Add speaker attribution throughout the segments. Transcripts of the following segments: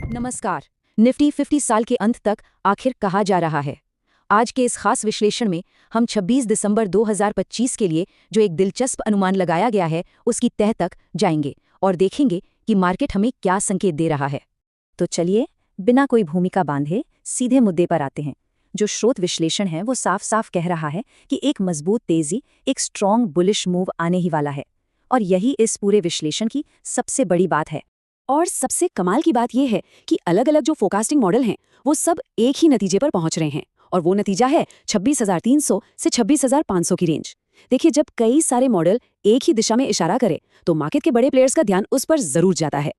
Speaker 1: नमस्कार। निफ्टी 50 साल के अंत तक आखिर कहा जा रहा है। आज के इस खास विश्लेषण में हम 26 दिसंबर 2025 के लिए जो एक दिलचस्प अनुमान लगाया गया है उसकी तह तक जाएंगे और देखेंगे कि मार्केट हमें क्या संकेत दे रहा है। तो चलिए, बिना कोई भूमिका बांधे सीधे मुद्दे पर आते हैं। जो स्रोत विश्लेषण है वो साफ साफ कह रहा है कि एक मजबूत तेजी, एक स्ट्रॉन्ग बुलिश मूव आने ही वाला है। और यही इस पूरे विश्लेषण की सबसे बड़ी बात है। और सबसे कमाल की बात यह है कि अलग अलग जो फोरकास्टिंग मॉडल हैं वो सब एक ही नतीजे पर पहुंच रहे हैं, और वो नतीजा है 26,300 से 26,500 की रेंज। देखिए, जब कई सारे मॉडल एक ही दिशा में इशारा करें तो मार्केट के बड़े प्लेयर्स का ध्यान उस पर जरूर जाता है।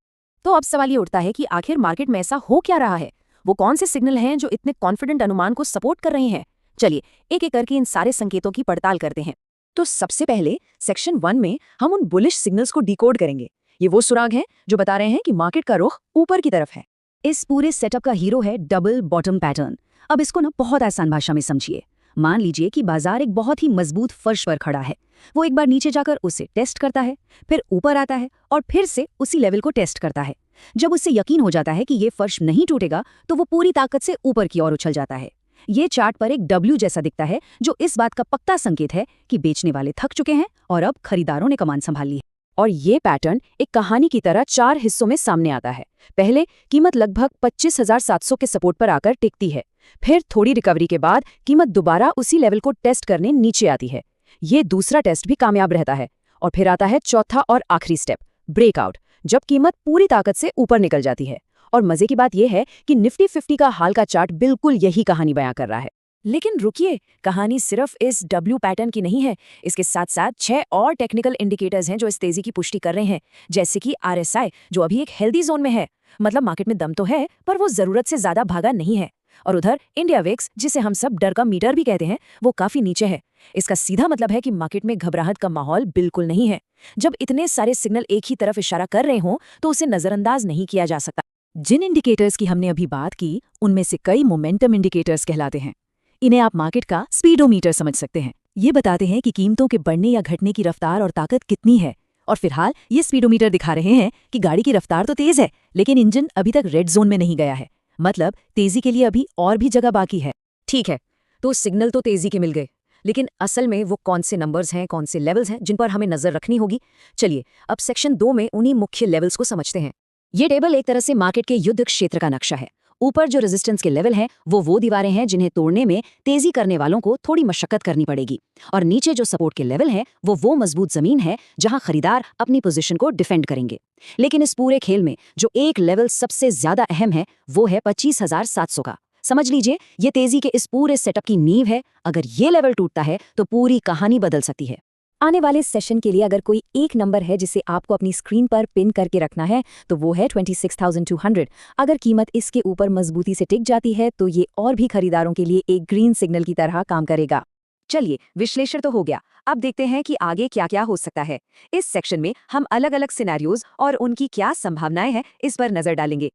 Speaker 1: तो अब सवाल ये उठता है कि आखिर मार्केट में ऐसा हो क्या रहा है? वो कौन से सिग्नल हैं जो इतने कॉन्फिडेंट अनुमान को सपोर्ट कर रहे हैं? चलिए एक एक करके इन सारे संकेतों की पड़ताल करते हैं। तो सबसे पहले सेक्शन 1 में हम उन बुलिश सिग्नल्स को डिकोड करेंगे। ये वो सुराग हैं जो बता रहे हैं कि मार्केट का रुख ऊपर की तरफ है। इस पूरे सेटअप का हीरो है डबल बॉटम पैटर्न। अब इसको बहुत आसान भाषा में समझिए। मान लीजिए कि बाजार एक बहुत ही मजबूत फर्श पर खड़ा है। वो एक बार नीचे जाकर उसे टेस्ट करता है, फिर ऊपर आता है और फिर से उसी लेवल को टेस्ट करता है। जब उससे यकीन हो जाता है कि ये फर्श नहीं टूटेगा तो वो पूरी ताकत से ऊपर की ओर उछल जाता है। ये चार्ट पर एक डब्ल्यू जैसा दिखता है, जो इस बात का पक्का संकेत है कि बेचने वाले थक चुके हैं और अब खरीदारों ने कमान संभाल ली है। और ये पैटर्न एक कहानी की तरह 4 हिस्सों में सामने आता है। पहले कीमत लगभग 25,700 के सपोर्ट पर आकर टिकती है। फिर थोड़ी रिकवरी के बाद कीमत दोबारा उसी लेवल को टेस्ट करने नीचे आती है। ये दूसरा टेस्ट भी कामयाब रहता है। और फिर आता है चौथा और आखिरी स्टेप, ब्रेकआउट, जब कीमत पूरी ताकत से ऊपर निकल जाती है। और मजे की बात यह है कि निफ्टी 50 का हाल का चार्ट बिल्कुल यही कहानी बयां कर रहा है। लेकिन रुकिए, कहानी सिर्फ इस डब्ल्यू पैटर्न की नहीं है। इसके साथ साथ 6 और टेक्निकल इंडिकेटर्स हैं जो इस तेजी की पुष्टि कर रहे हैं, जैसे कि आरएसआई, जो अभी एक हेल्दी जोन में है। मतलब मार्केट में दम तो है, पर वो जरूरत से ज्यादा भागा नहीं है। और उधर इंडिया विक्स, जिसे हम सब डर का मीटर भी कहते हैं, वो काफी नीचे है। इसका सीधा मतलब है कि मार्केट में घबराहट का माहौल बिल्कुल नहीं है। जब इतने सारे सिग्नल एक ही तरफ इशारा कर रहे हों तो उसे नजरअंदाज नहीं किया जा सकता। जिन इंडिकेटर्स की हमने अभी बात की उनमें से कई मोमेंटम इंडिकेटर्स कहलाते हैं। इन्हें आप मार्केट का स्पीडोमीटर समझ सकते हैं। ये बताते हैं कि कीमतों के बढ़ने या घटने की रफ्तार और ताकत कितनी है। और फिलहाल ये स्पीडोमीटर दिखा रहे हैं कि गाड़ी की रफ्तार तो तेज है, लेकिन इंजन अभी तक रेड जोन में नहीं गया है। मतलब तेजी के लिए अभी और भी जगह बाकी है। ठीक है, तो सिग्नल तो तेजी के मिल गए, लेकिन असल में वो कौन से नंबर्स हैं, कौन से लेवल्स हैं जिन पर हमें नजर रखनी होगी? चलिए अब सेक्शन 2 में उन्हीं मुख्य लेवल्स को समझते हैं। ये टेबल एक तरह से मार्केट के युद्ध क्षेत्र का नक्शा है। ऊपर जो रेजिस्टेंस के लेवल हैं वो दीवारें हैं जिन्हें तोड़ने में तेजी करने वालों को थोड़ी मशक्कत करनी पड़ेगी। और नीचे जो सपोर्ट के लेवल हैं वो मजबूत जमीन है जहां खरीदार अपनी पोजीशन को डिफेंड करेंगे। लेकिन इस पूरे खेल में जो एक लेवल सबसे ज्यादा अहम है वो है 25,700 का। समझ लीजिए, ये तेजी के इस पूरे सेटअप की नींव है। अगर ये लेवल टूटता है तो पूरी कहानी बदल सकती है। आने वाले सेशन के लिए अगर कोई एक नंबर है जिसे आपको अपनी स्क्रीन पर पिन करके रखना है तो वो है 26,200। अगर कीमत इसके ऊपर मजबूती से टिक जाती है तो ये और भी खरीदारों के लिए एक ग्रीन सिग्नल की तरह काम करेगा। चलिए, विश्लेषण तो हो गया, अब देखते हैं कि आगे क्या क्या हो सकता है। इस सेक्शन में हम अलग अलग सिनेरियोज और उनकी क्या संभावनाएं हैं इस पर नजर डालेंगे।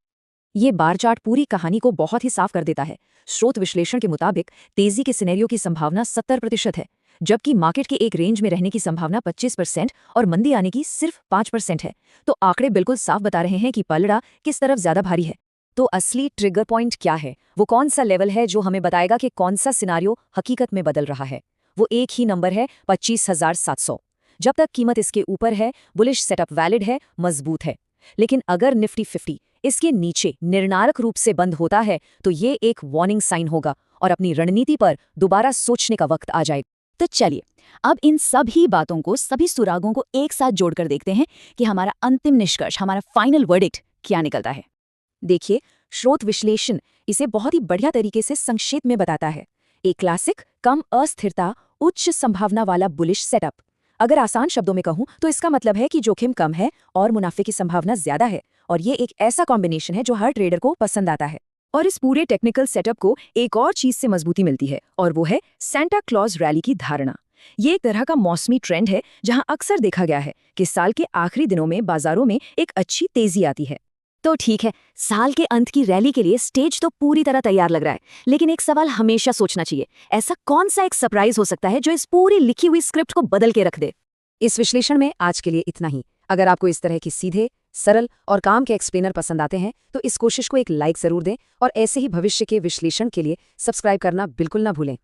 Speaker 1: ये बार चार्ट पूरी कहानी को बहुत ही साफ कर देता है। स्रोत विश्लेषण के मुताबिक तेजी के सिनेरियो की संभावना 70% है, जबकि मार्केट के एक रेंज में रहने की संभावना 25% और मंदी आने की सिर्फ 5% है। तो आंकड़े बिल्कुल साफ बता रहे हैं कि पलड़ा किस तरफ ज्यादा भारी है। तो असली ट्रिगर पॉइंट क्या है? वो कौन सा लेवल है जो हमें बताएगा कि कौन सा सिनारियो हकीकत में बदल रहा है? वो एक ही नंबर है, 25,700। जब तक कीमत इसके ऊपर है, बुलिश सेटअप वैलिड है, मजबूत है। लेकिन अगर निफ्टी 50 इसके नीचे निर्णायक रूप से बंद होता है तो ये एक वार्निंग साइन होगा और अपनी रणनीति पर दोबारा सोचने का वक्त आ जाएगा। तो चलिए अब इन सभी बातों को, सभी सुरागों को एक साथ जोड़कर देखते हैं कि हमारा अंतिम निष्कर्ष, हमारा फाइनल वर्डिक्ट क्या निकलता है। देखिए, स्रोत विश्लेषण इसे बहुत ही बढ़िया तरीके से संक्षेप में बताता है। एक क्लासिक कम अस्थिरता, उच्च संभावना वाला बुलिश सेटअप। अगर आसान शब्दों में कहूं तो इसका मतलब है कि जोखिम कम है और मुनाफे की संभावना ज्यादा है। और ये एक ऐसा कॉम्बिनेशन है जो हर ट्रेडर को पसंद आता है। और इस पूरे टेक्निकल सेटअप को एक और चीज से मजबूती मिलती है, और वो है सेंटा क्लॉज रैली की धारणा। ये एक तरह का मौसमी ट्रेंड है जहां अक्सर देखा गया है कि साल के आखिरी दिनों में बाजारों में एक अच्छी तेजी आती है। तो ठीक है, साल के अंत की रैली के लिए स्टेज तो पूरी तरह तैयार लग रहा है, लेकिन एक सवाल हमेशा सोचना चाहिए, ऐसा कौन सा एक सरप्राइज हो सकता है जो इस पूरी लिखी हुई स्क्रिप्ट को बदल के रख दे। इस विश्लेषण में आज के लिए इतना ही। अगर आपको इस तरह की सीधे सरल और काम के एक्सप्लेनर पसंद आते हैं तो इस कोशिश को एक लाइक ज़रूर दें और ऐसे ही भविष्य के विश्लेषण के लिए सब्सक्राइब करना बिल्कुल ना भूलें।